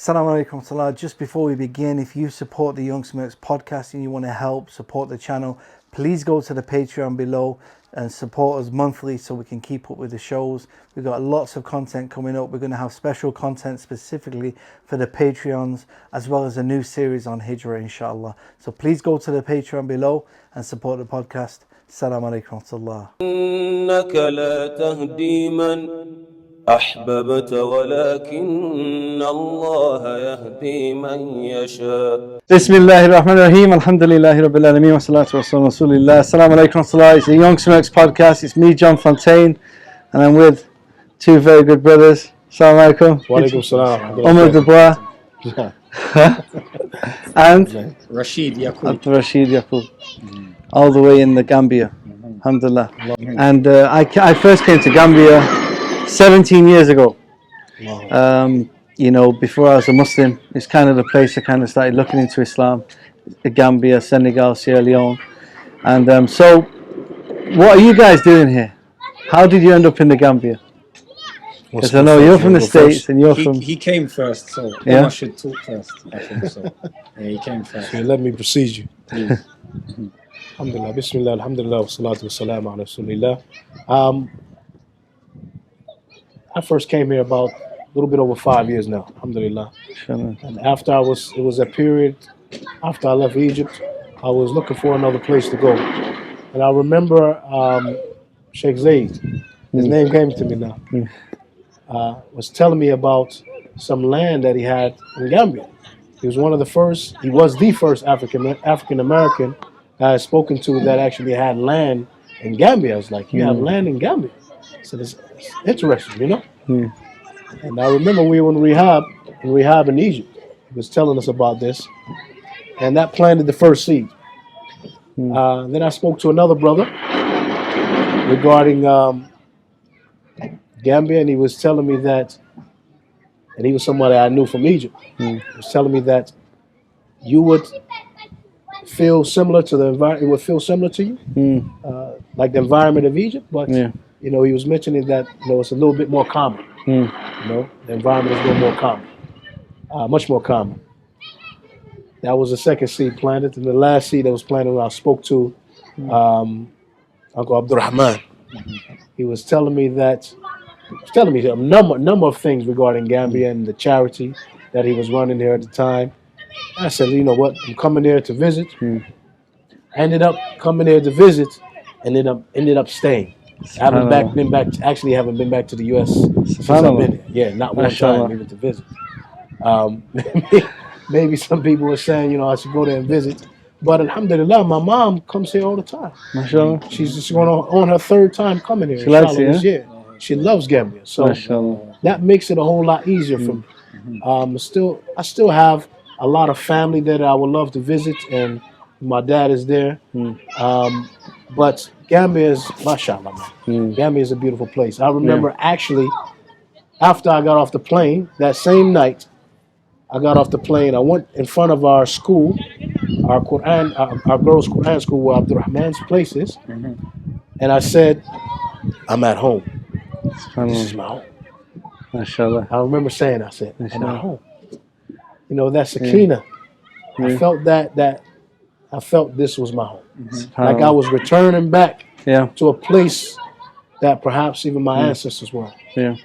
Assalamu alaikum salah. Just before we begin, if you support the Young Smirks podcast and you want to help support the channel, please go to the Patreon below and support us monthly so we can keep up with the shows. We've got lots of content coming up. We're going to have special content specifically for the Patreons, as well as a new series on Hijrah, inshallah. So please go to the Patreon below and support the podcast. Assalamu alaikum salah. إنك لا تهدي من أحببت ولكن الله يهدي من يشاء. Bismillahir Rahmanir Rahim. Alhamdulillahi Rabbil Alameen. Wassalatu wassalamu Rasulillah. Assalamu alaikum salah. It's the Young Smirks podcast. It's me, John Fontaine, and I'm with two very good brothers. Assalamu alaikum. Wa alaikum salam. Umar Debois and Rashid Yaqub. Rashid Yaqub, all the way in the Gambia. Alhamdulillah. And I first came to Gambia 17 years ago. You know, before I was a Muslim. It's kind of the place I kind of started looking into Islam. Gambia, Senegal, Sierra Leone. And so, what are you guys doing here? How did you end up in the Gambia? Because I know you're from the States and you're from... He came first, so Yeah? I should talk first. I think so. Yeah, he came first. So let me precede you. Please. Alhamdulillah, Bismillah, Alhamdulillah, Wassalatu wassalamu ala Rasulillah. I first came here about a little bit over 5 years now, Alhamdulillah. And after it was a period, after I left Egypt, I was looking for another place to go. And I remember Sheikh Zaid, his name came to me now, was telling me about some land that he had in Gambia. He was the first African American I had spoken to that actually had land in Gambia. I was like, you have land in Gambia? I said, it's interesting, you know? And I remember we were in rehab in Egypt. He was telling us about this. And that planted the first seed. Then I spoke to another brother regarding Gambia, and he was telling me that, and he was somebody I knew from Egypt. He was telling me that you would feel similar to the environment. It would feel similar to you, like the environment of Egypt. But you know, he was mentioning that it's a little bit more common. You know, the environment is a little more common, much more common. That was the second seed planted, and the last seed that was planted when I spoke to Uncle Abdurrahman. He was telling me a number of things regarding Gambia and the charity that he was running here at the time. I said, you know what, I'm coming there to visit. I ended up coming there to visit and ended up staying. I haven't been back to the U.S. since I've been here. Yeah, not one time even to visit. Maybe some people were saying, I should go there and visit. But alhamdulillah, my mom comes here all the time. MashaAllah. She's just going on her third time coming here. She likes it, this year. She loves Gambia. So that makes it a whole lot easier for me. I still have a lot of family that I would love to visit, and my dad is there. But Gambia is, mashallah, man. Gambia is a beautiful place. I remember actually, after I got off the plane, that same night, I got off the plane, I went in front of our school, our girls' Quran school, where Abdurrahman's place is, and I said, I'm at home. This is my home. MashaAllah. I remember saying, I said, I'm at home. That's Sakina. I felt I felt this was my home. Like I was returning back to a place that perhaps even my ancestors were. That's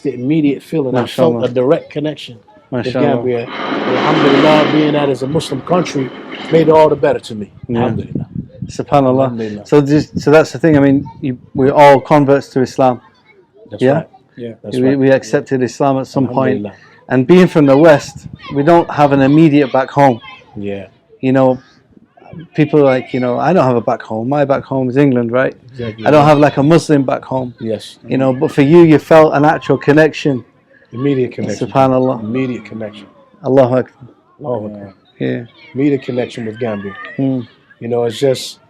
the immediate feeling. I felt a direct connection with Gambia. Alhamdulillah, being that as a Muslim country made it all the better to me. Alhamdulillah. SubhanAllah. Alhamdulillah. So that's the thing. I mean, we're all converts to Islam. That's right. Yeah, that's right. We accepted Islam at some point. And being from the West, we don't have an immediate back home. Yeah. People are like, I don't have a back home. My back home is England, right? Exactly. I don't have like a Muslim back home. Yes. But for you felt an actual connection. Immediate connection. SubhanAllah. Immediate connection. Allahu Akbar. Allahu Akbar. Yeah. Immediate connection with Gambia. It's just,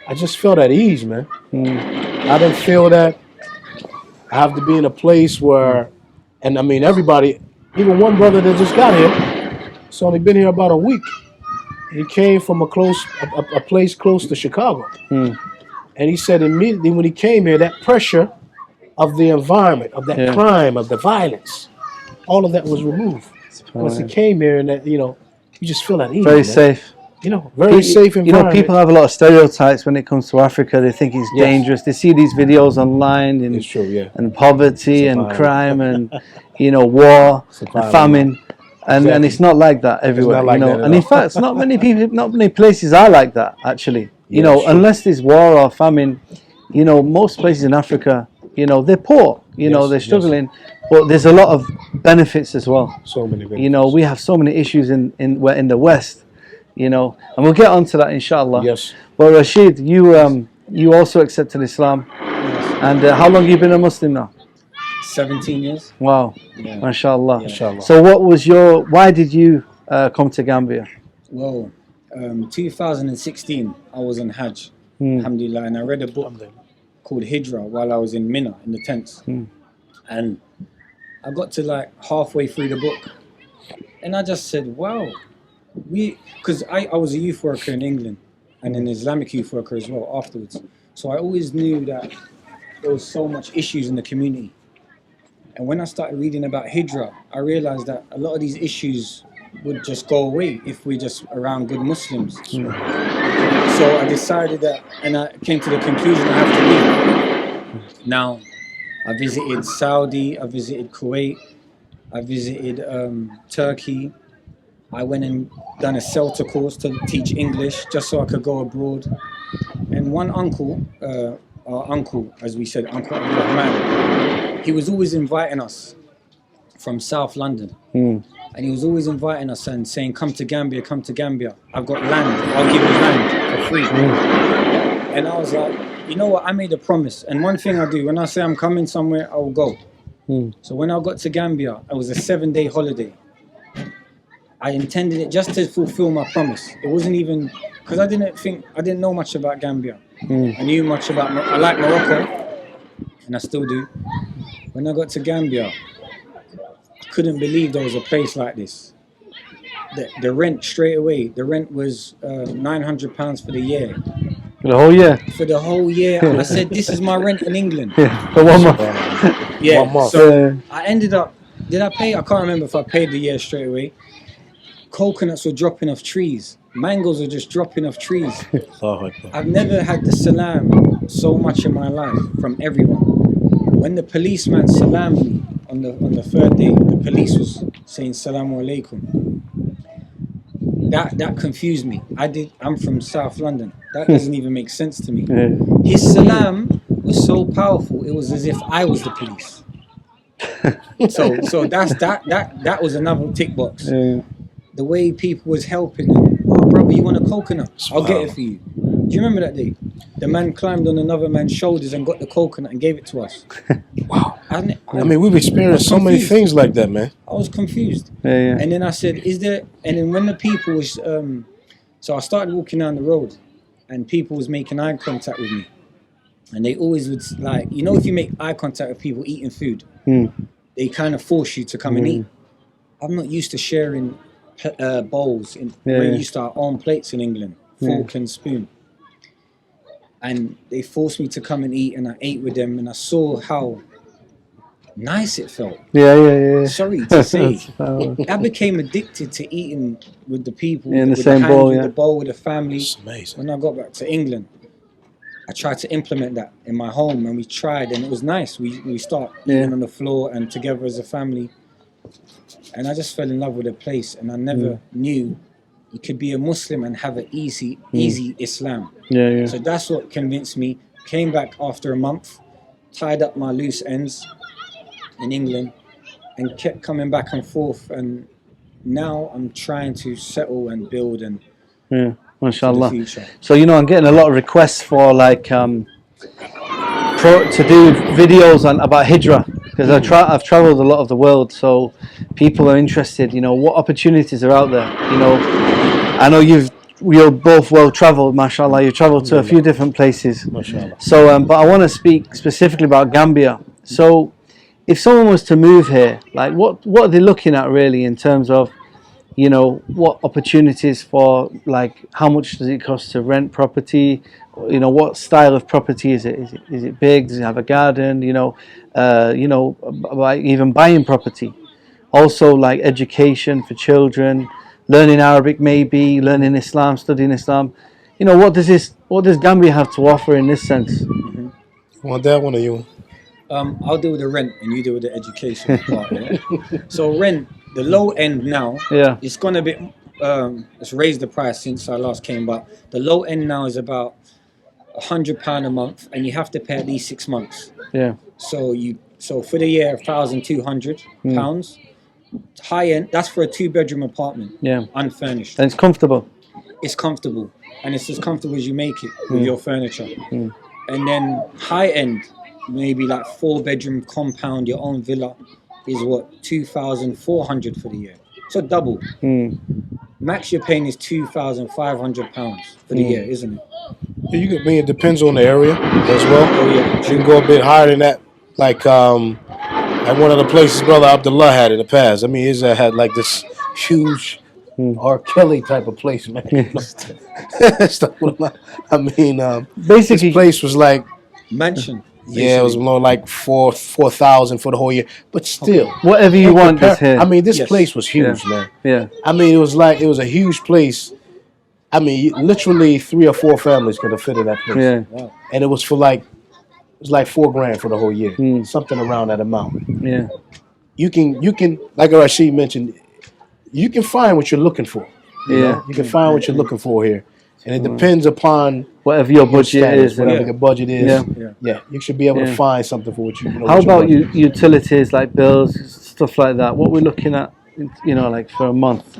I just felt at ease, man. I didn't feel that I have to be in a place where, and I mean, everybody, even one brother that just got here, he's only been here about a week. He came from a place close to Chicago. And he said immediately when he came here, that pressure of the environment, of that crime, of the violence, all of that was removed once he came here, and that, you know, you just feel at ease. Very man. safe. You know, very safe environment. You know, people have a lot of stereotypes when it comes to Africa. They think it's dangerous. They see these videos online, and It's true, yeah. and poverty and crime and you know, war and famine. And it's not like that everywhere, like you know. that at And in all. fact, not many places are like that actually. You know, sure. unless there's war or famine, you know, most places in Africa, you know, they're poor. You know, they're struggling, but there's a lot of benefits as well. So many benefits. You know, we have so many issues in the West. You know, and we'll get onto that inshallah. Yes. But Rashid, you also accepted Islam, and how long have you been a Muslim now? 17 years. Wow, Yeah. mashallah. Mashallah. So why did you come to Gambia? Well, 2016, I was on Hajj, alhamdulillah, and I read a book called Hijrah while I was in Mina, in the tents. And I got to like halfway through the book, and I just said, wow, because I was a youth worker in England, and an Islamic youth worker as well afterwards. So I always knew that there was so much issues in the community. And when I started reading about Hijrah, I realized that a lot of these issues would just go away if we're just around good Muslims. So I decided that, and I came to the conclusion I have to leave. Now, I visited Saudi, I visited Kuwait, I visited Turkey. I went and done a CELTA course to teach English just so I could go abroad. And one uncle, our uncle, as we said, Uncle Abdul, he was always inviting us from South London. And he was always inviting us and saying, come to Gambia, come to Gambia. I've got land, I'll give you land for free. And I was like, you know what, I made a promise. And one thing I do, when I say I'm coming somewhere, I will go. So when I got to Gambia, it was a 7-day holiday. I intended it just to fulfill my promise. It wasn't even, because I didn't know much about Gambia. I knew much about, I like Morocco, and I still do. When I got to Gambia, I couldn't believe there was a place like this. The rent straight away, the rent was £900 for the year. For the whole year? For the whole year. I said, this is my rent in England. For 1 month. Yeah, 1 month. so I ended up, did I pay? I can't remember if I paid the year straight away. Coconuts were dropping off trees. Mangoes were just dropping off trees. I've never had the salam so much in my life from everyone. When the policeman salamed me on the third day, the police was saying Salamu Alaikum. That confused me. I'm from South London. That doesn't even make sense to me. His salam was so powerful, it was as if I was the police. So that was another tick box. The way people was helping him. Oh, brother, you want a coconut? I'll get it for you. Do you remember that day? The man climbed on another man's shoulders and got the coconut and gave it to us. Wow. I mean, we've experienced so many things like that, man. I was confused. Yeah. And then I said, is there... And then when the people was... so I started walking down the road and people was making eye contact with me. And they always would, like... You know, if you make eye contact with people eating food, they kind of force you to come and eat. I'm not used to sharing... bowls. We used to our own plates in England, fork and spoon. And they forced me to come and eat, and I ate with them, and I saw how nice it felt. Yeah. Sorry to say. I became addicted to eating with the people, in the with same bowl, with the bowl, with the family. It's amazing. When I got back to England, I tried to implement that in my home, and we tried, and it was nice. We start eating on the floor and together as a family. And I just fell in love with the place, and I never knew you could be a Muslim and have an easy Islam. Yeah. So that's what convinced me. Came back after a month, tied up my loose ends in England, and kept coming back and forth. And now I'm trying to settle and build and mashallah. for the future. So you know, I'm getting a lot of requests for like to do videos about Hijrah. Because I've traveled a lot of the world, so people are interested. You know, what opportunities are out there. You know, I know you're both well traveled, mashallah. You've traveled to a few different places. Mashallah. So, but I want to speak specifically about Gambia. So, if someone was to move here, like what are they looking at really in terms of, you know, what opportunities for, like, how much does it cost to rent property? You know, what style of property is it? Is it big? Does it have a garden? You know, even buying property. Also, like education for children, learning Arabic, maybe learning Islam, studying Islam. You know, what does Gambia have to offer in this sense? You want that one or you? I'll deal with the rent and you deal with the education part. Yeah? So rent, the low end now, Yeah. it's gone a bit. It's raised the price since I last came, but the low end now is about £100 a month, and you have to pay at least 6 months. Yeah. So for the year, £1,200. High end, that's for a 2-bedroom apartment. Yeah. Unfurnished. And it's comfortable. It's comfortable, and it's as comfortable as you make it with your furniture. And then high end, maybe like 4-bedroom compound, your own villa, is what, 2,400 for the year. So double. Max you're paying is £2,500 for the year, isn't it? Yeah, you can. I mean, it depends on the area as well. Oh yeah. You can go a bit higher than that. Like one of the places Brother Abdullah had in the past. I mean, his had like this huge R. Kelly type of place, man. I mean, Basically, this place was like, Mansion. yeah, it was more like 4,000 for the whole year. But still, whatever you want is here. I mean, this Yes. place was huge, man. Yeah. I mean, it was a huge place. I mean, literally 3 or 4 families could have fit in that place. Yeah. Wow. And it was like $4,000 for the whole year, something around that amount. Yeah. You can, like Rashid mentioned, you can find what you're looking for. You know? You can find what you're looking for here, and it depends upon Whatever your budget status, is. whatever your budget is. Yeah. You should be able to find something for what you. How what your about budget is. utilities like bills, stuff like that? What we're looking at, you know, like for a month.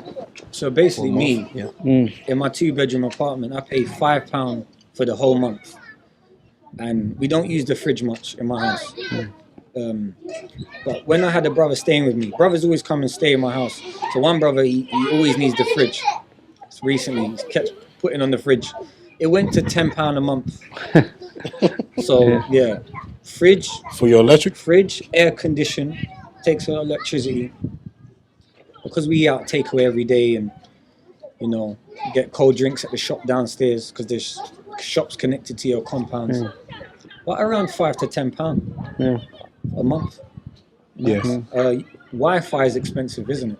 So basically, me, Yeah. in my 2-bedroom apartment, I pay £5 for the whole month, and we don't use the fridge much in my house. But when I had a brother staying with me, brothers always come and stay in my house. So one brother, he always needs the fridge. So recently, he's kept putting on the fridge. It went to £10 a month. So yeah, fridge, For your electric? air condition, takes a lot of electricity. Because we out takeaway every day, and you know, you get cold drinks at the shop downstairs because there's shops connected to your compounds. But around £5 to £10 a month. Yes. Wi-Fi is expensive, isn't it?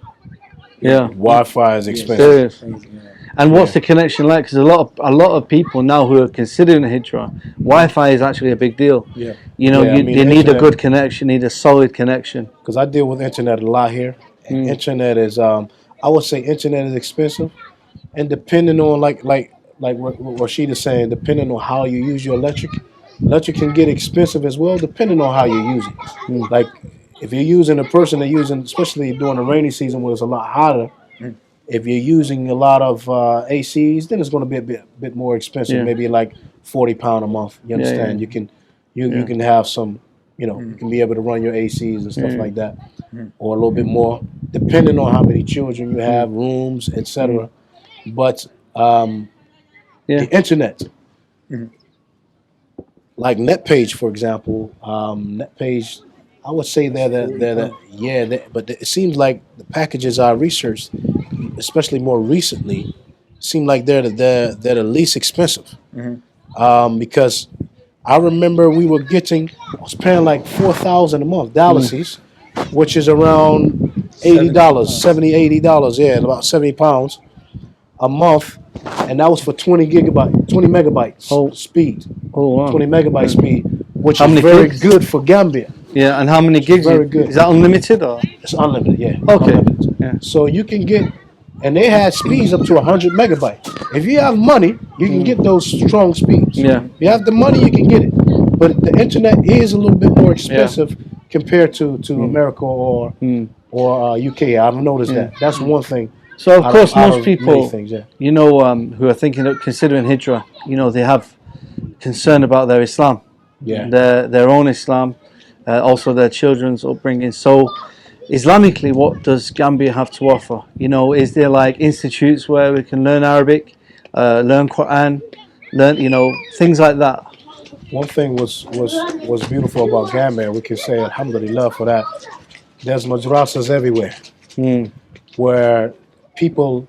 Yeah. Wi-Fi is expensive. Serious. Yeah. And what's the connection like? Because a lot of people now who are considering a Hijrah, Wi-Fi is actually a big deal. Yeah. You know, Yeah, I mean, you need a internet- good connection, need a solid connection. Because I deal with internet a lot here. And internet is, I would say, internet is expensive, and depending on like what Rashid is saying, depending on how you use your electric can get expensive as well, depending on how you use it. Like if you're using especially during the rainy season when it's a lot hotter. If you're using a lot of ACs, then it's going to be a bit more expensive, maybe like £40 a month. You understand? You can have some, you know, you can be able to run your ACs and stuff like that, or a little bit more, depending on how many children you have, rooms, etc. But the internet, like NetPage, for example, NetPage, I would say but it seems like the packages I researched, especially more recently, seem like they're the least expensive. Because I remember I was paying like $4,000 a month, dollars, which is around $80, $70, $80, about £70 a month, and that was for 20 megabytes speed. Oh wow. 20 megabyte speed, which How is many very gigs? good for Gambia. Yeah, and how many gigs? Very good. Is that unlimited or? It's unlimited, yeah. Okay. Unlimited. Yeah. So you can get, and they had speeds up to 100 megabytes. If you have money, you can get those strong speeds. Yeah. If you have the money, you can get it. But the internet is a little bit more expensive compared to America or UK. I've noticed that. That's one thing. So of course, out most of many people, things, you know, who are thinking of considering Hijrah, you know, they have concern about their Islam, their own Islam, also their children's upbringing. So, Islamically, what does Gambia have to offer? You know, is there like institutes where we can learn Arabic, learn Quran, learn, you know, things like that? One thing was beautiful about Gambia, we can say alhamdulillah for that. There's madrasas everywhere, where people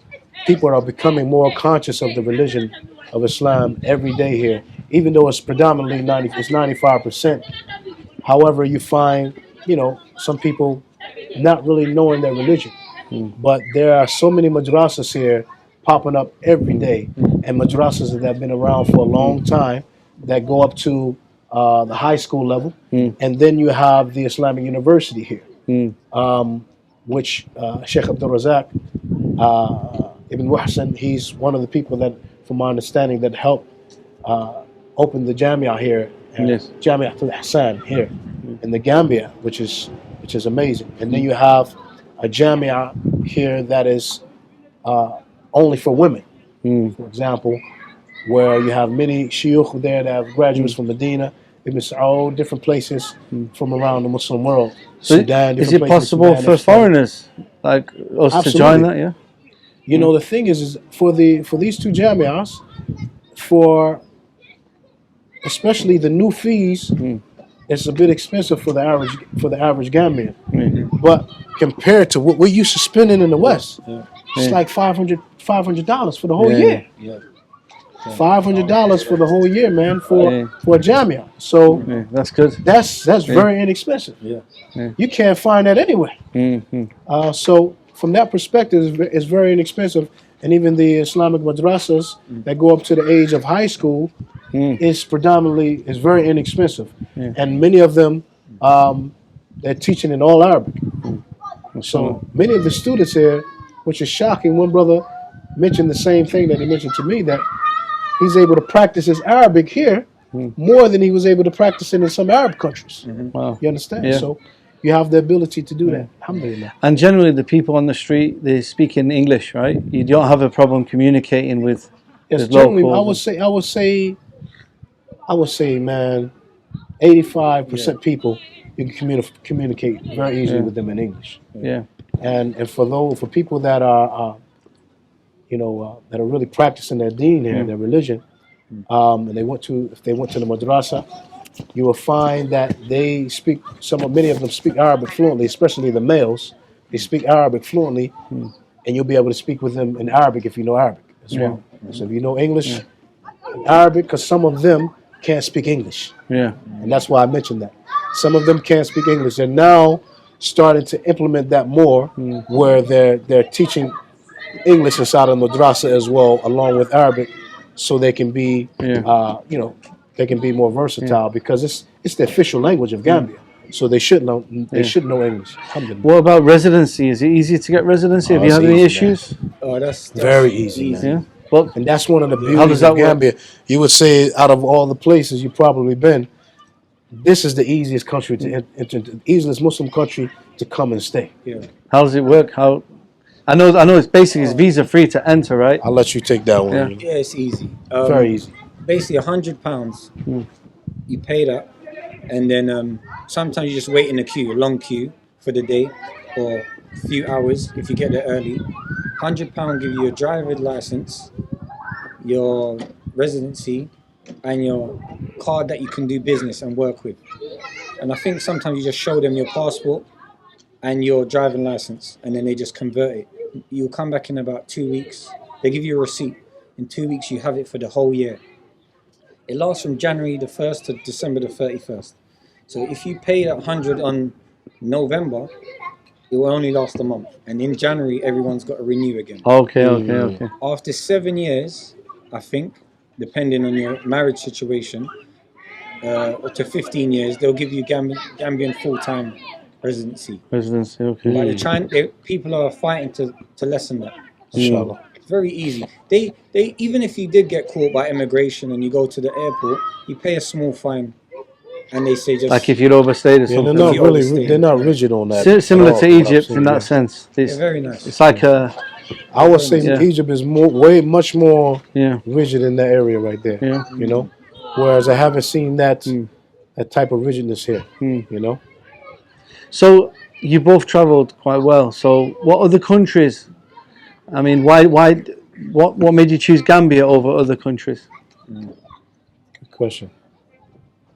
are becoming more conscious of the religion of Islam every day here, even though it's predominantly 95%. However, you find, you know, some people not really knowing their religion. But there are so many madrasas here popping up every day, and madrasas that have been around for a long time that go up to the high school level, and then you have the Islamic University here, which Sheikh Abdul Razak Ibn Wahsan, he's one of the people that, from my understanding, that helped open the Jamia here, Jamia Al Hassan here in the Gambia, which is amazing. And then you have a Jamia here that is only for women, for example, where you have many shiukh there that have graduates from Medina, Ibn Saud, different places from around the Muslim world. So Sudan, is it possible for foreigners like us to join that? Yeah. You know, the thing is for these two jamias, for especially the new fees, it's a bit expensive for the average Gambian. But compared to what we're used to spending in the West, it's like $500 for the whole year. $500 for the whole year, man, for a jamia. So that's good. That's very inexpensive. You can't find that anywhere. So from that perspective, it's very inexpensive. And even the Islamic madrasas that go up to the age of high school is very inexpensive. And many of them, they're teaching in all Arabic. So many of the students here, which is shocking, one brother mentioned the same thing that he mentioned to me, that he's able to practice his Arabic here more than he was able to practice it in some Arab countries. Wow. You understand? Yeah. So you have the ability to do that. Alhamdulillah. And generally the people on the street, they speak in English, right? You don't have a problem communicating with generally, locals. I would say, man, 85% people, you can communicate very easily with them in English. And for people that are that are really practicing their deen here, their religion, and if they went to the madrasa, you will find that many of them speak Arabic fluently, especially the males. They speak Arabic fluently, and you'll be able to speak with them in Arabic if you know Arabic as well. So if you know English, Arabic, because some of them can't speak English. And that's why I mentioned that. Some of them can't speak English. They're now starting to implement that more, where they're teaching English inside of madrasa as well, along with Arabic, so they can be, they can be more versatile because it's the official language of Gambia. So they should know English. What about residency? Is it easy to get residency? Have you had any issues? Oh, that's very easy. Yeah. Well, and that's one of the beauties of Gambia. You would say, out of all the places you've probably been, this is the easiest country to enter, the easiest Muslim country to come and stay. How does it work? I know it's basically it's visa free to enter, right? I'll let you take that one. Yeah, it's easy. Very easy. Basically, £100. You pay that, and then sometimes you just wait in a queue, a long queue for the day, or a few hours if you get there early. £100 give you your driver's license, your residency, and your card that you can do business and work with. And I think sometimes you just show them your passport and your driving license, and then they just convert it. You'll come back in about 2 weeks. They give you a receipt. In 2 weeks, you have it for the whole year. It lasts from January the 1st to December the 31st. So if you pay that 100 on November, it will only last a month. And in January, everyone's got to renew again. Okay. After 7 years, I think, depending on your marriage situation, up to 15 years, they'll give you Gambian full-time residency. But people are fighting to lessen that. Inshallah. It's very easy. They even if you did get caught by immigration and you go to the airport, you pay a small fine, and they say just like if you'd overstayed or something. They're not rigid on that. Similar to Egypt in that sense. They're very nice. It's like I would say Egypt is much more rigid in that area right there. You know, whereas I haven't seen that type of rigidness here. You know. So you both travelled quite well. So what other countries? I mean, what made you choose Gambia over other countries? Good question.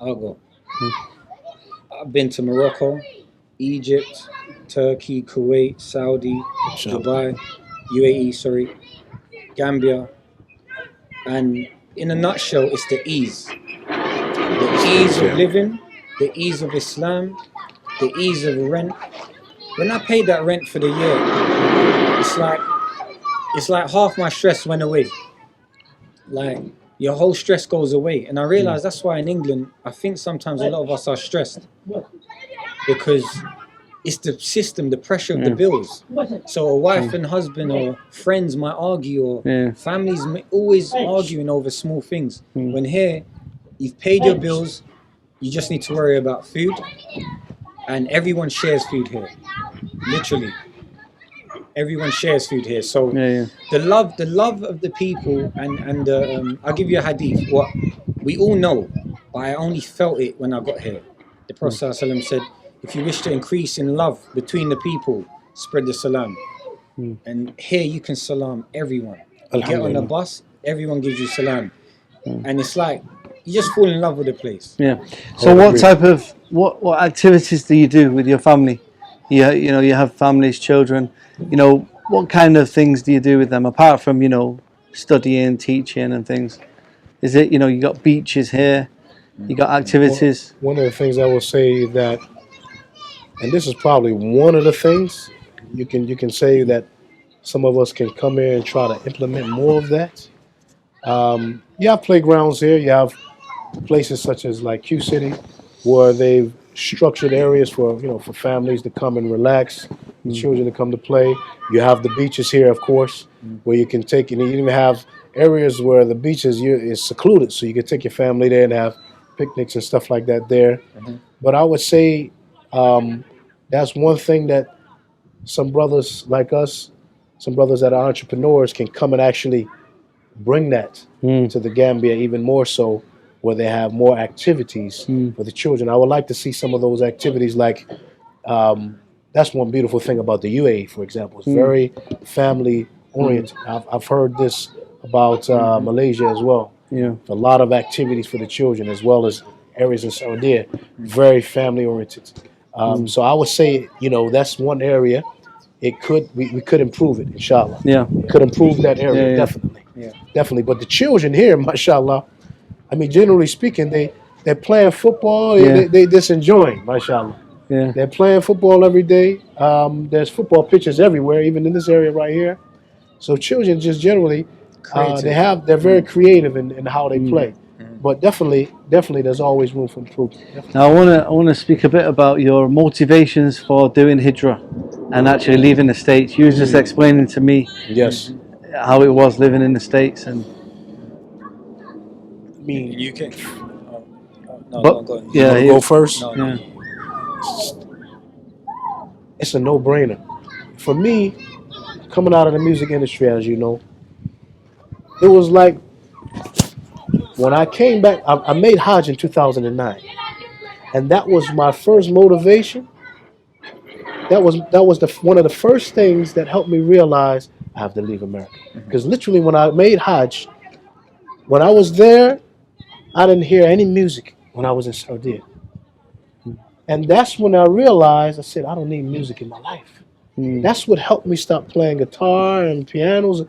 I'll go. I've been to Morocco, Egypt, Turkey, Kuwait, Saudi, Dubai, UAE, Gambia. And in a nutshell, it's the ease. The ease of living, the ease of Islam, the ease of rent, when I paid that rent for the year, it's like half my stress went away. Like your whole stress goes away, and I realized that's why in England, I think sometimes a lot of us are stressed because it's the system, the pressure of the bills. So a wife and husband or friends might argue, or families always arguing over small things. When here, you've paid your bills, you just need to worry about food, and everyone shares food here. Literally, everyone shares food here. So the love of the people, and I'll give you a hadith. What we all know, but I only felt it when I got here. The Prophet ﷺ said, if you wish to increase in love between the people, spread the salam. And here you can salam everyone. You get on a bus, everyone gives you salam. And it's like, you just fall in love with the place. Yeah. So what type of, what activities do you do with your family? You know, you have families, children. You know, what kind of things do you do with them, apart from, you know, studying, teaching and things? Is it, you know, you got beaches here, you got activities? One of the things I will say that, and this is probably one of the things you can say that some of us can come here and try to implement more of that. You have playgrounds here. You have places such as like Q City, where they've structured areas for, you know, for families to come and relax, children to come to play. You have the beaches here, of course, where you can take, and you even have areas where the beaches is secluded, so you can take your family there and have picnics and stuff like that there. But I would say that's one thing that some brothers like us, some brothers that are entrepreneurs, can come and actually bring that to the Gambia, even more so, where they have more activities for the children. I would like to see some of those activities, like that's one beautiful thing about the UAE, for example. It's very family oriented. I've heard this about Malaysia as well. Yeah, a lot of activities for the children, as well as areas in Saudi, very family oriented. So I would say, you know, that's one area. It could, we could improve it, inshallah. Yeah, we could improve that area, definitely. But the children here, mashallah, I mean, generally speaking, they're playing football. They just enjoying, mashallah. Yeah, they're playing football every day. There's football pitches everywhere, even in this area right here. So children just generally, they're very creative in how they play. But definitely, there's always room for improvement. Now, I want to speak a bit about your motivations for doing Hijrah and actually leaving the States. You was just explaining to me, how it was living in the States, and I mean, you can. Go first. No. It's a no-brainer for me. Coming out of the music industry, as you know, it was like when I came back. I made Hajj in 2009, and that was my first motivation. That was one of the first things that helped me realize I have to leave America. Because literally, when I made Hajj, when I was there, I didn't hear any music when I was in Saudi. And that's when I realized, I said, I don't need music in my life. That's what helped me stop playing guitar and pianos.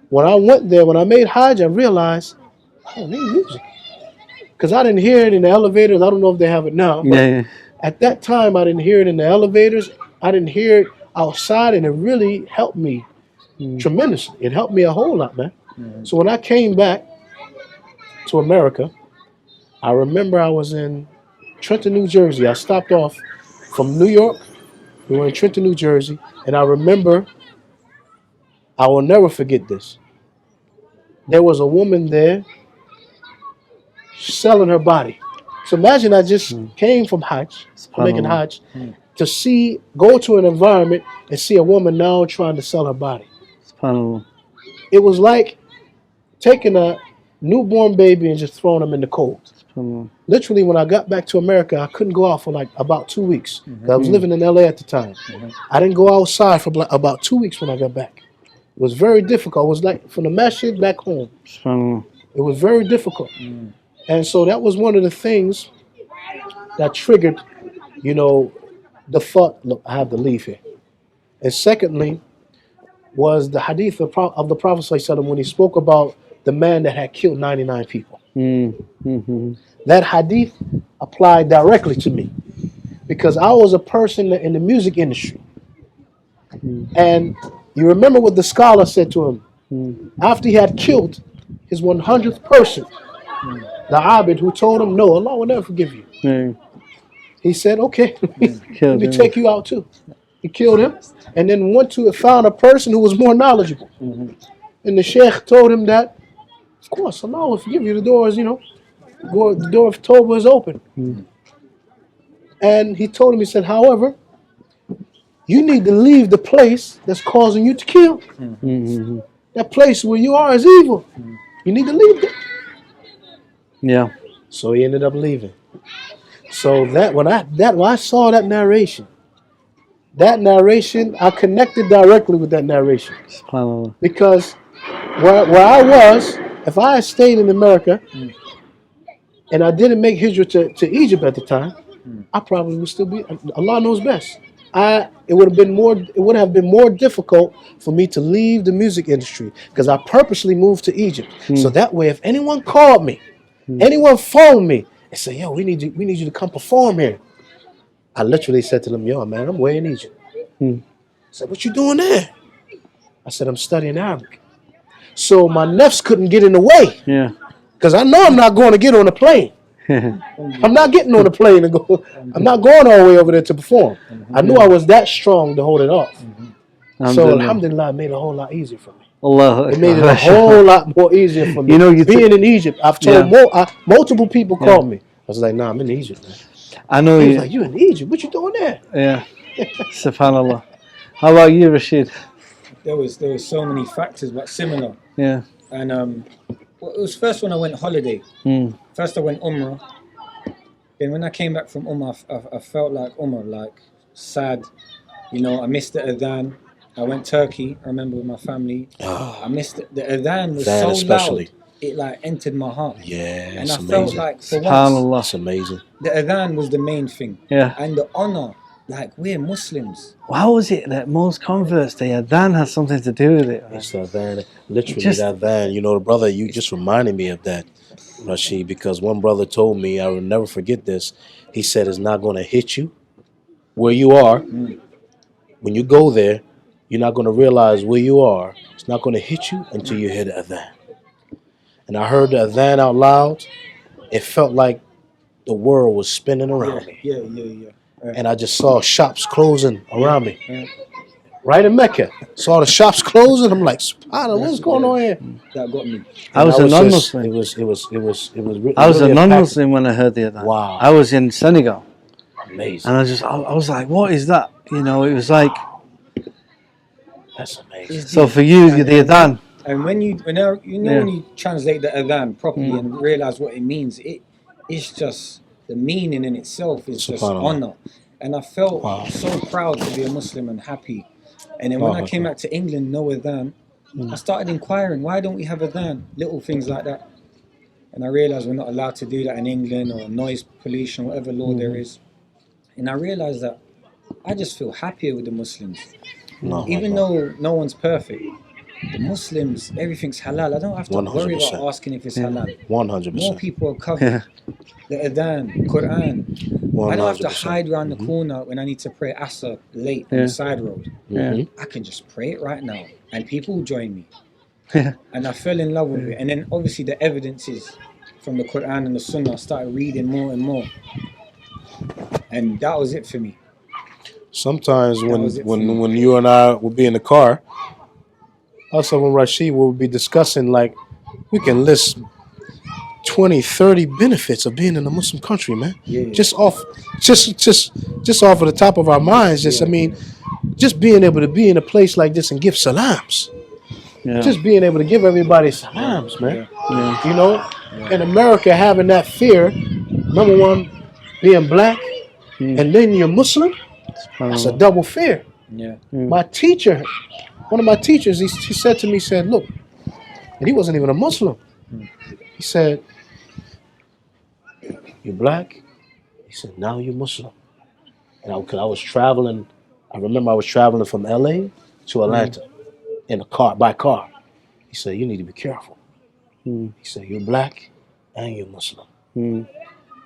When I went there, when I made Hajj, I realized I don't need music. Because I didn't hear it in the elevators. I don't know if they have it now. But at that time, I didn't hear it in the elevators. I didn't hear it outside, and it really helped me tremendously. It helped me a whole lot, man. So when I came back to America, I remember I was in Trenton, New Jersey. I stopped off from New York. We were in Trenton, New Jersey, and I remember, I will never forget this. There was a woman there selling her body. So imagine I just came from Hajj, making Hajj, to go to an environment and see a woman now trying to sell her body. It was like taking a newborn baby and just throwing them in the cold. Literally, when I got back to America, I couldn't go out for like about 2 weeks. I was living in LA at the time. I didn't go outside for about 2 weeks when I got back. It was very difficult. It was like from the masjid back home. It was very difficult. And so that was one of the things that triggered, you know, the thought, look, I have to leave here. And secondly, was the hadith of the Prophet ﷺ when he spoke about the man that had killed 99 people. That hadith applied directly to me because I was a person in the music industry And you remember what the scholar said to him after he had killed his 100th person, the Abid who told him, no, Allah will never forgive you. Yeah. He said, okay, let Killed me him. take you out too. He killed him and then went to found a person who was more knowledgeable. And the Sheikh told him that, of course, Allah will forgive you. The door is, the door of Tawbah is open. And he told him, he said, however, you need to leave the place that's causing you to kill. That place where you are is evil. You need to leave it. Yeah. So he ended up leaving. So that when I saw that narration, I connected directly with that narration. SubhanAllah. Because where I was, if I had stayed in America and I didn't make Hijrah to Egypt at the time, I probably would still be. Allah knows best. It would have been more difficult for me to leave the music industry because I purposely moved to Egypt. So that way, if anyone called me, anyone phoned me and said, "Yo, we need you to come perform here," I literally said to them, "Yo, man, I'm way in Egypt." I said, "What you doing there?" I said, "I'm studying Arabic." So my nefs couldn't get in the way. Yeah. Because I know I'm not going to get on a plane. I'm not getting on a plane to go. I'm not going all the way over there to perform. I knew I was that strong to hold it off. So alhamdulillah, it made it a whole lot easier for me. Allah. It made it a whole lot more easier for me. Being in Egypt, I've told multiple people called me. I was like, nah, I'm in Egypt, man. I know He was you. like, you in Egypt? What you doing there? Yeah. SubhanAllah. How about you, Rashid? There was so many factors, but similar. Yeah. And it was first when I went holiday. First I went Umrah. Then when I came back from Umrah, I felt like Umrah, like sad. I missed the adhan. I went Turkey, I remember, with my family. I missed it. The adhan was so loud. It like entered my heart. Yeah, and it's I amazing. felt like for SubhanAllah. once, That's amazing. the adhan was the main thing. Yeah. And the honor, like we're Muslims. How was it that most converts, the adhan has something to do with it? Right? It's the adhan, literally that adhan. The brother, you just reminded me of that, Rashid, because one brother told me, I will never forget this. He said, it's not going to hit you where you are. When you go there, you're not going to realize where you are. It's not going to hit you until you hear the adhan. And I heard the adhan out loud. It felt like the world was spinning around me. Yeah. And I just saw shops closing around me. Right in Mecca. Saw the shops closing. I'm like, what's going on here? That got me. I was a non-Muslim. It was I was a non-Muslim when I heard the adhan. Wow. I was in Senegal. Amazing. And I was like, what is that? It was like, that's amazing. So for you, the adhan. And when you translate the adhan properly and realize what it means, it's just the meaning in itself is just honor. And I felt so proud to be a Muslim and happy. And then when I came back to England, no adhan, I started inquiring, why don't we have adhan? Little things like that. And I realized we're not allowed to do that in England, or noise pollution, whatever law there is. And I realized that I just feel happier with the Muslims. Even though no one's perfect, the Muslims, everything's halal. I don't have to worry about asking if it's halal. 100%. More people are covered. The adhan, Quran. 100%. I don't have to hide around the corner when I need to pray Asr late on the side road. I can just pray it right now, and people will join me. And I fell in love with it. And then obviously the evidences from the Quran and the Sunnah, I started reading more and more. And that was it for me. Sometimes when you and I would be in the car, also when Rashid would be discussing, like, we can list 20, 30 benefits of being in a Muslim country, man. Just off of the top of our minds. Just being able to be in a place like this and give salams. Just being able to give everybody salams, man. In America, having that fear, number one, being black, and then you're Muslim, that's a double fear. My teacher, one of my teachers, he said to me, look, and he wasn't even a Muslim. He said, you're black? He said, now you're Muslim. And I was traveling, I remember I was traveling from LA to Atlanta in a car, by car. He said, you need to be careful. He said, you're black and you're Muslim.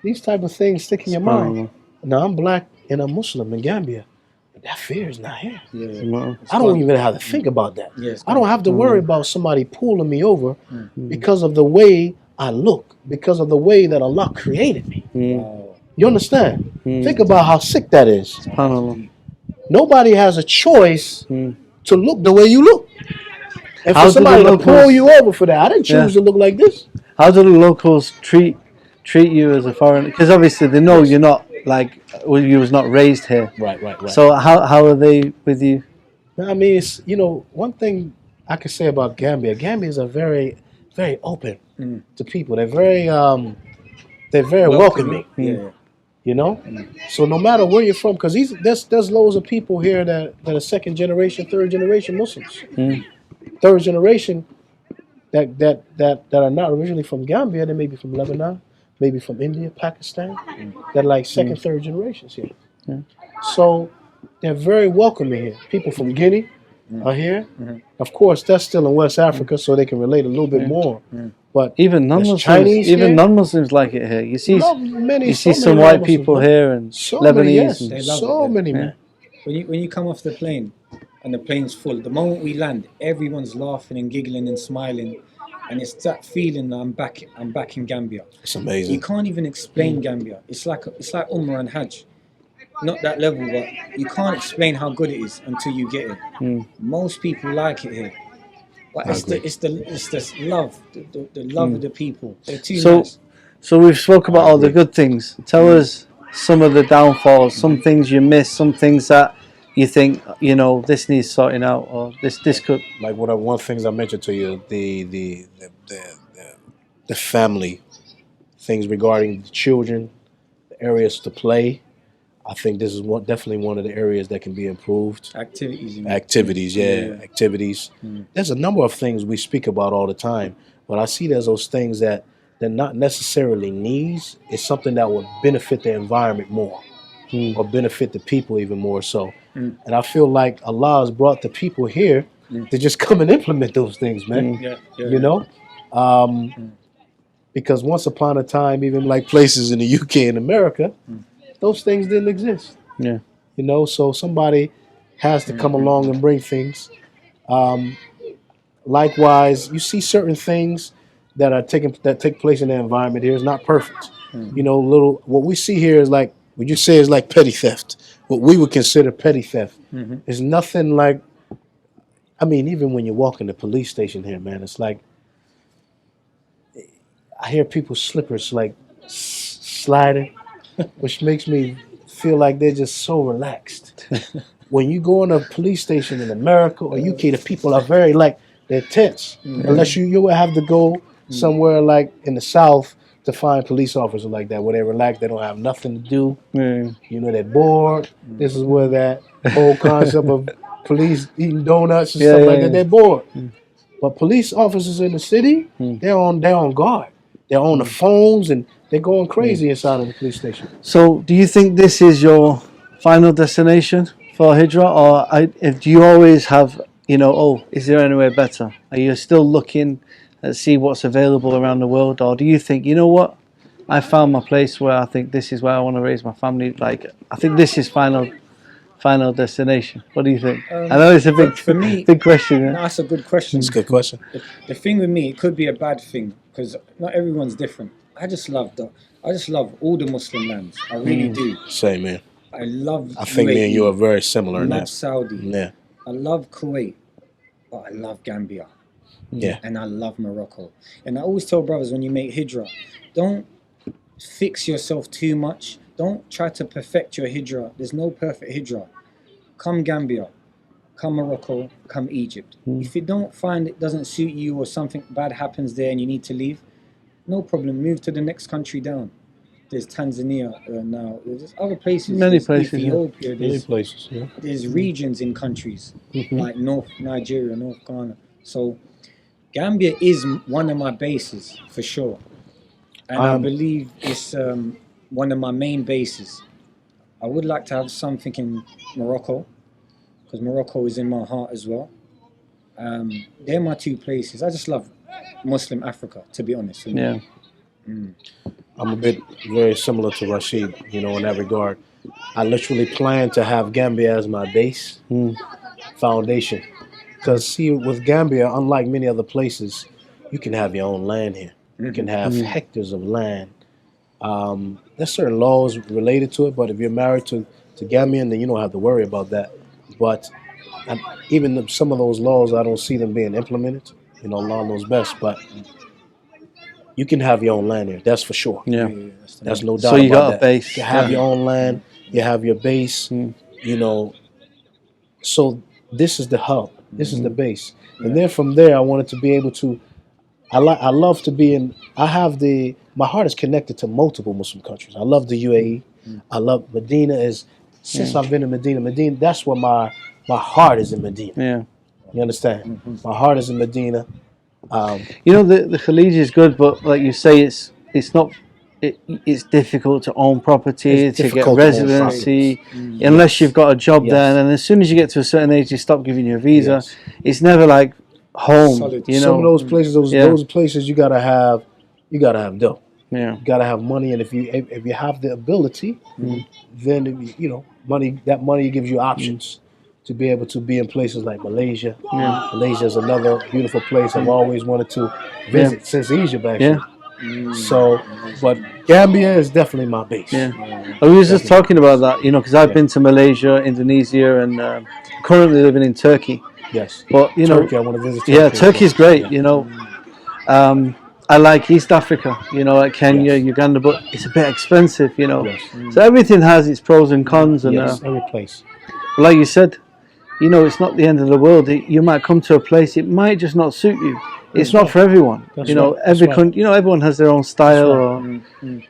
These type of things stick in your mind. Now I'm black and I'm Muslim in Gambia. But that fear is not here. Yeah. Wow. I don't even have to think about that. Yeah, it's I don't have to worry about somebody pulling me over because of the way I look, because of the way that Allah created me. Wow. You understand? Think about how sick that is. SubhanAllah. Nobody has a choice to look the way you look. And How for do somebody the to pull locals- you over for that, I didn't choose to look like this. How do the locals treat you as a foreigner? Because obviously they know you're not like, well, you was not raised here. Right. So how are they with you? I mean, it's, one thing I can say about Gambia. Gambians are very, very open to people. They're very welcoming. Yeah. So no matter where you're from, because there's loads of people here that are second generation, third generation Muslims, third generation that are not originally from Gambia. They may be from Lebanon, maybe from India, Pakistan. They're like second, third generations here. So they're very welcoming here. People from Guinea are here. Of course, that's still in West Africa, so they can relate a little bit more. But Even non-Muslims, Chinese even here? non-Muslims like it here. You see so some many white non-Muslims, people man. here and So Lebanese. many, yes. They love So it, yeah. many, man. When you come off the plane and the plane's full, the moment we land, everyone's laughing and giggling and smiling, and it's that feeling that I'm back in Gambia. It's amazing. You can't even explain Gambia. It's like Umar and Hajj. Not that level, but you can't explain how good it is until you get it. Most people like it here, but it's the love, the love of the people. They're too nice. So we've spoke about all the good things. Tell us some of the downfalls, some things you miss, some things that you think, this needs sorting out, or this could. Like one things I mentioned to you, the family things regarding the children, the areas to play. I think this is definitely one of the areas that can be improved. Activities. You mean? Activities. There's a number of things we speak about all the time, but I see there's those things that they're not necessarily needs. It's something that would benefit the environment more, or benefit the people even more so. And I feel like Allah has brought the people here to just come and implement those things, man. Because once upon a time, even like places in the UK and America, those things didn't exist. Yeah. So somebody has to come along and bring things. Likewise, you see certain things that take place in the environment here is not perfect. What we see here is like, what you say is like petty theft. What we would consider petty theft is nothing like, even when you walk in the police station here, man, it's like, I hear people's slippers like sliding, which makes me feel like they're just so relaxed. When you go in a police station in America or UK, the people are very they're tense. Unless you would have to go somewhere like in the South to find police officers like that, where they relax, they don't have nothing to do. They're bored. This is where that whole concept of police eating donuts and stuff like that, they're bored. But police officers in the city, they're on guard. They're on the phones and they're going crazy inside of the police station. So do you think this is your final destination for Hijrah, or do you always have, is there anywhere better? Are you still looking to see what's available around the world, or do you think, what, I found my place where I think this is where I want to raise my family? Like, I think this is final destination. What do you think? I know it's a big question. Yeah? No, that's a good question. It's a good question. The thing with me, it could be a bad thing because not everyone's different. I just love all the Muslim lands. I really do. Same, man. I think me and you are very similar in that. I love Saudi. Yeah. I love Kuwait, but I love Gambia. Yeah. And I love Morocco. And I always tell brothers, when you make Hijrah, don't fix yourself too much. Don't try to perfect your Hijrah. There's no perfect Hijrah. Come Gambia, come Morocco, come Egypt. If you don't find it doesn't suit you, or something bad happens there and you need to leave, no problem. Move to the next country down. There's Tanzania now. There's other places. Many places. Ethiopia. Many places. Yeah. There's regions in countries like North Nigeria, North Ghana. So Gambia is one of my bases for sure, and I believe it's one of my main bases. I would like to have something in Morocco, because Morocco is in my heart as well. They're my two places. I just love Muslim Africa, to be honest with you. Yeah. I'm a bit very similar to Rashid, in that regard. I literally plan to have Gambia as my base foundation. Because see, with Gambia, unlike many other places, you can have your own land here. You can have hectares of land. There's certain laws related to it, but if you're married to Gambian, then you don't have to worry about that. But even some of those laws, I don't see them being implemented. You know, Allah knows best. But you can have your own land here. That's for sure. Yeah. That's no doubt So you about got a that. base. You have your own land. You have your base. You know, so this is the hub. This is the base. And then from there, I wanted to be able to. I love to be in. My heart is connected to multiple Muslim countries. I love the UAE. I love Medina. Since I've been in Medina, that's where my heart is in Medina. Yeah. You understand? My heart is in Medina. You know, the Khalij is good, but like you say, it's not. It's difficult to own property, It's to get difficult to own residency, unless you've got a job there. And as soon as you get to a certain age, they stop giving you a visa. It's never like home. Solid. You know, Some of those places, those places, you gotta have dough. Yeah. You gotta have money, and if you have the ability, then you know that money gives you options to be able to be in places like Malaysia. Malaysia is another beautiful place I've always wanted to visit since Egypt, actually. So, but Gambia is definitely my base. Yeah. I was just talking about that, you know, because I've been to Malaysia, Indonesia, and currently living in Turkey. Yes. But you know, Turkey, I want to visit Turkey. Yeah, Turkey's great. You know, I like East Africa. You know, like Kenya, Uganda, but it's a bit expensive. You know, so everything has its pros and cons. And every place. Like you said, you know, it's not the end of the world. You might come to a place, it might just not suit you. It's not for everyone. You know, you know, everyone has their own style.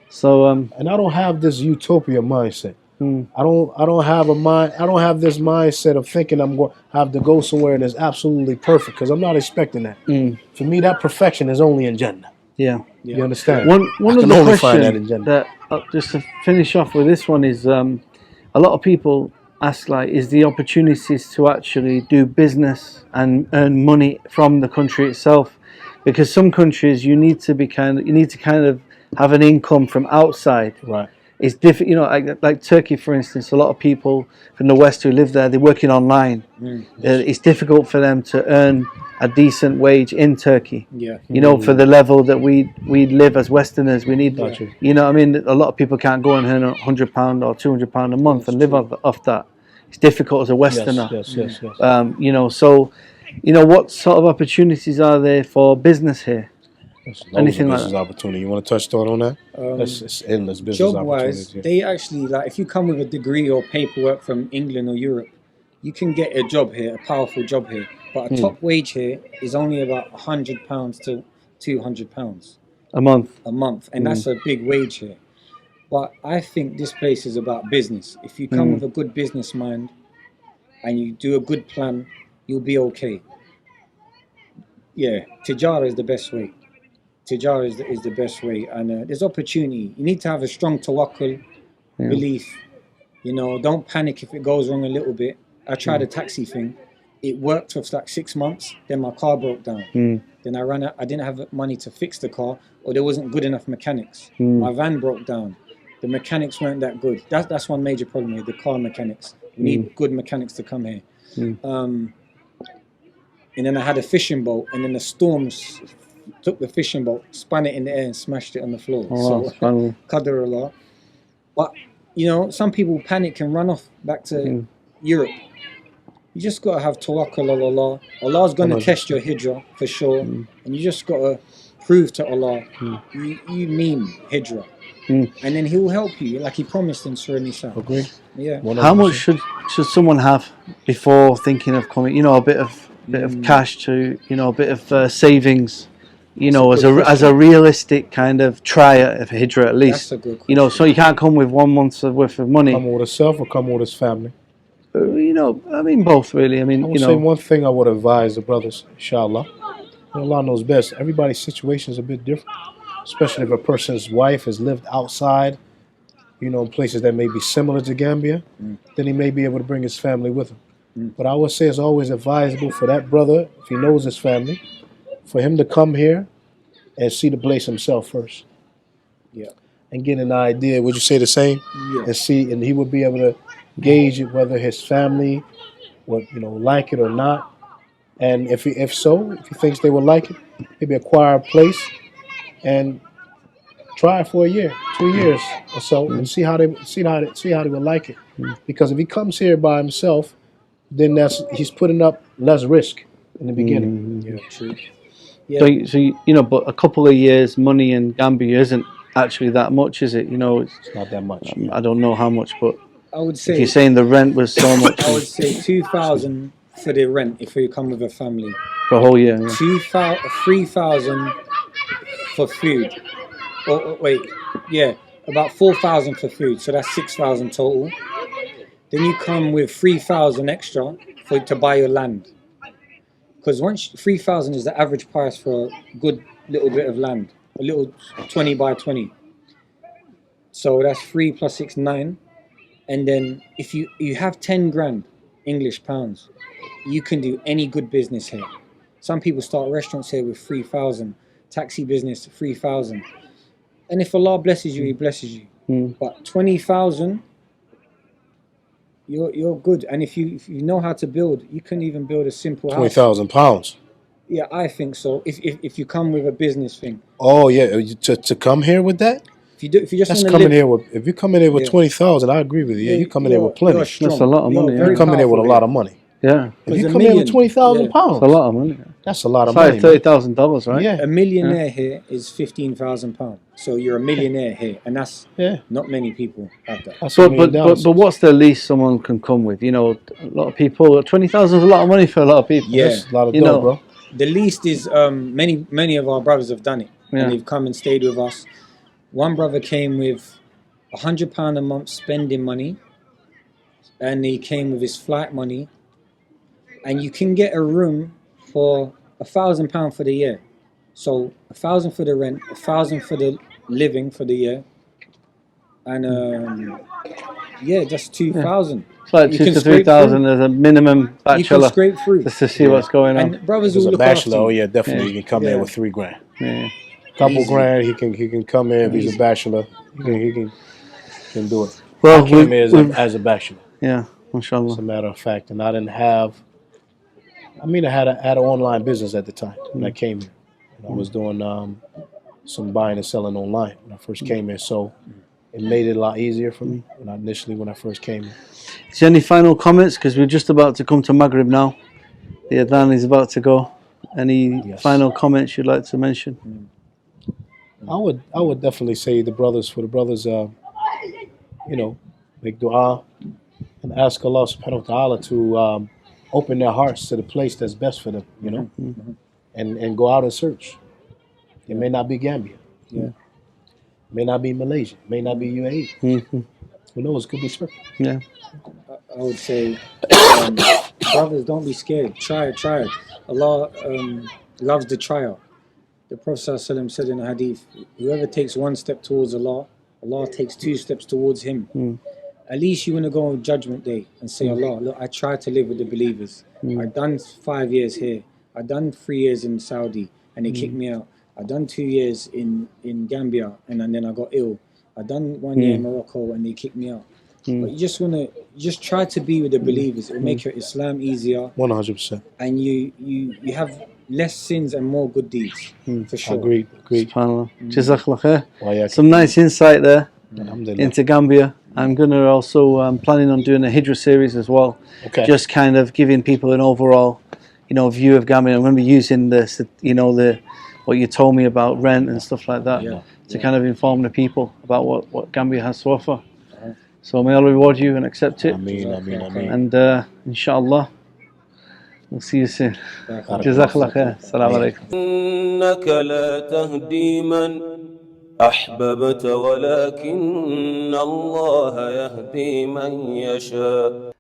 So, and I don't have this utopia mindset. I don't have a mind. I don't have this mindset of thinking I'm going to have to go somewhere and it's absolutely perfect, because I'm not expecting that. For me, that perfection is only in Jannah. Yeah. You understand? One of the questions that just to finish off with this one is a lot of people ask, like, is the opportunities to actually do business and earn money from the country itself? Because some countries you need to kind of have an income from outside. Right. It's different, you know, like Turkey, for instance. A lot of people from the West who live there, they're working online. It's difficult for them to earn a decent wage in Turkey. Yeah. You know, for the level that we live as Westerners, we need. You know, I mean, a lot of people can't go and earn £100 or £200 a month and live off that. It's difficult as a Westerner. Yes. You know, so, you know, what sort of opportunities are there for business here? Anything like business opportunity. You want to touch on that? It's endless business opportunities. Job-wise, they actually, like, if you come with a degree or paperwork from England or Europe, you can get a job here, a powerful job here. But a top wage here is only about £100 to £200 a month, and that's a big wage here. But I think this place is about business. If you come with a good business mind and you do a good plan, you'll be okay. Yeah, Tijara is the best way. Tijara is the best way, and there's opportunity. You need to have a strong tawakkul, belief. You know, don't panic if it goes wrong a little bit. I tried a taxi thing. It worked for like 6 months. Then my car broke down. Then I ran out. I didn't have money to fix the car, or there wasn't good enough mechanics. My van broke down. The mechanics weren't that good. That's one major problem here, the car mechanics. We need good mechanics to come here. And then I had a fishing boat, and then the storms took the fishing boat, spun it in the air and smashed it on the floor. So, Qadr Allah. But, you know, some people panic and run off back to Europe. You just got to have tawakkul ala Allah. Allah's going to test your hijrah for sure. And you just got to prove to Allah you mean hijrah. And then He'll help you, like He promised in Surah Nisa. Agree. Yeah. 100%. How much should someone have before thinking of coming? You know, a bit of cash to, you know, a bit of savings. You know, as a realistic kind of try at hijrah at least. That's a good question. You know, so you can't come with 1 month's worth of money. Come with himself or come with his family? You know, I mean both really. I mean, I would say one thing I would advise the brothers, inshallah. Allah knows best. Everybody's situation is a bit different, especially if a person's wife has lived outside, you know, in places that may be similar to Gambia, then he may be able to bring his family with him. But I would say it's always advisable for that brother, if he knows his family, for him to come here and see the place himself first. Yeah. and get an idea. Would you say the same? Yeah. And see, and he would be able to gauge it, whether his family would, like it or not. And if he thinks they would like it, maybe acquire a place and try it for a year, 2 years or so, and see how they would like it. Because if he comes here by himself, then he's putting up less risk in the beginning. Yeah, true. But a couple of years money in Gambia isn't actually that much, is it? It's not that much. I don't know how much, but I would say if you're saying the rent was so much I would say 2,000 for the rent if you come with a family. for a whole year. Yeah. 3,000 for food. About 4,000 for food. So that's 6,000 total. Then you come with 3,000 extra to buy your land. Because once 3,000 is the average price for a good little bit of land, a little 20 by 20. So that's 3 plus 6, 9. And then if you have 10 grand English pounds, you can do any good business here. Some people start restaurants here with 3,000, taxi business 3,000. And if Allah blesses you, He blesses you. But 20,000, you're good. And if you know how to build, you can even build a simple house. £20,000. Yeah, I think so. If you come with a business thing. Oh yeah, to come here with that. If you just That's want to coming live, here with. If you come in here with 20,000, I agree with you. Yeah, you come in here with plenty. That's a lot of money. You come in here with a lot of money. Yeah, if you come in with £20,000, that's a lot of money. That's a lot of It's money. like $30,000, right? Yeah, a millionaire here is £15,000. So you're a millionaire here, and that's not many people have that. But what's the least someone can come with? A lot of people. 20,000 is a lot of money for a lot of people. Yeah, that's a lot of dough, bro. The least is many of our brothers have done it, and they've come and stayed with us. One brother came with £100 a month spending money, and he came with his flight money, and you can get a room for £1,000 for the year. So 1,000 for the rent, 1,000 for the living for the year, and just 2,000. It's like 2,000 to 3,000 as a minimum bachelor. You can scrape through just to see what's going on. And brothers As will a look bachelor, after you. definitely you can come in with £3,000. Yeah. Couple grand, he can come in if he's a bachelor. He can do it. Well, I came in as a bachelor. Yeah, mashallah. As a matter of fact, and I didn't have. I had an online business at the time when I came here. And I was doing some buying and selling online when I first came here, so it made it a lot easier for me when I first came here. Is there any final comments? Because we're just about to come to Maghrib now. The Adhan is about to go. Any final comments you'd like to mention? I would definitely say the brothers, make dua and ask Allah subhanahu wa ta'ala to open their hearts to the place that's best for them, and go out and search. It may not be Gambia. Yeah. It may not be Malaysia. It may not be UAE. Who knows? It could be Smirks. Yeah. I would say, brothers, don't be scared. Try it. Allah loves the trial. The Prophet ﷺ said in a hadith, whoever takes one step towards Allah, Allah takes 2 steps towards him. At least you want to go on Judgment Day and say, Allah, look, I tried to live with the believers. I've done 5 years here. I've done 3 years in Saudi and they kicked me out. I've done 2 years in Gambia and then I got ill. I've done 1 year in Morocco and they kicked me out. But you just try to be with the believers. It will make your Islam easier. 100%. And you have less sins and more good deeds, for sure. Agreed. SubhanAllah. Jazakallah khair. Some nice insight there into Gambia. I'm gonna also planning on doing a Hijrah series as well. Okay. Just kind of giving people an overall, view of Gambia. I'm going to be using this, what you told me about rent and stuff like that to kind of inform the people about what Gambia has to offer. So may Allah reward you and accept it. Ameen. And inshallah, we'll see you soon. Jazakallah khair. Assalamu alaikum. إنك لا تهدي من أحببت ولكن الله يهدي من يشاء